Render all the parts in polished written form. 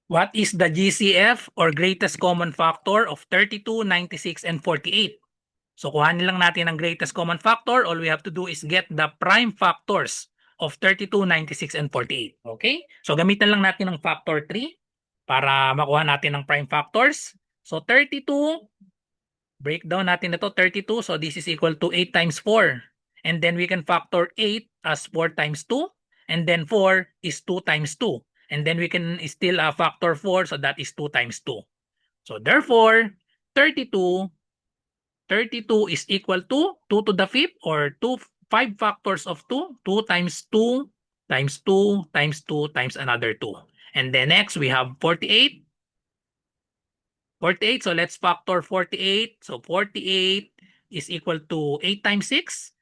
What is the GCF or greatest common factor of 32, 96, and 48? So kuhanin lang natin ang greatest common factor. All we have to do is get the prime factors of 32, 96, and 48. Okay? So gamitan lang natin ng factor 3 para makuha natin ang prime factors. So 32, breakdown natin ito, 32. So this is equal to 8 times 4. And then we can factor 8 as 4 times 2. And then 4 is 2 times 2. And then we can still factor 4. So that is 2 times 2. So therefore, 32 is equal to 2 to the fifth or 5 factors of 2. 2 times 2 times 2 times 2 times another 2. And then next, we have 48. 48, so let's factor 48. So 48 is equal to 8 times 6.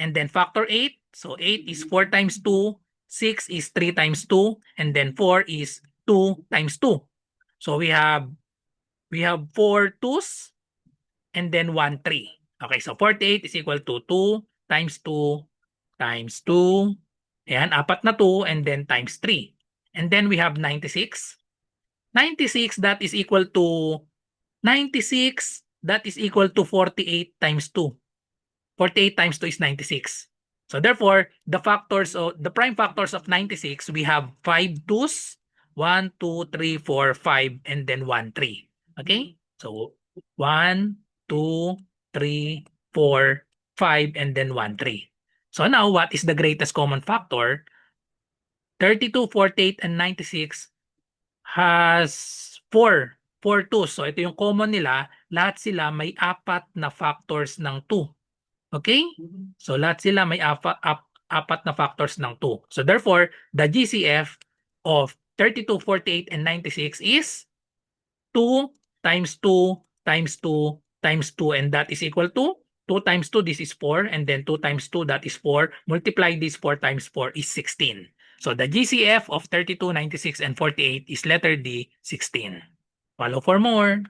And then factor 8. So 8 is 4 times 2. 6 is 3 times 2. And then 4 is 2 times 2. So we have 4 2's and then 1 3. Okay, so 48 is equal to 2 times 2 times 2. Ayan, apat na 2 and then times 3. And then we have 96. 96 that is equal to 96 that is equal to 48 times 2. 48 times 2 is 96. So therefore, the prime factors of 96, we have 5 2's, 1, 2, 3, 4, 5, and then 1, 3. Okay? So 1, 2, 3, 4, 5, and then 1, 3. So now, what is the greatest common factor? 32, 48, and 96 has 4 2's. So ito yung common nila. Lahat sila may apat na factors ng 2. Okay? So lahat sila may apat na factors ng 2. So therefore, the GCF of 32, 48, and 96 is 2 times 2 times 2 times 2, and that is equal to 2 times 2, this is 4, and then 2 times 2, that is 4. Multiply this 4 times 4 is 16. So the GCF of 32, 96, and 48 is letter D, 16. Follow for more.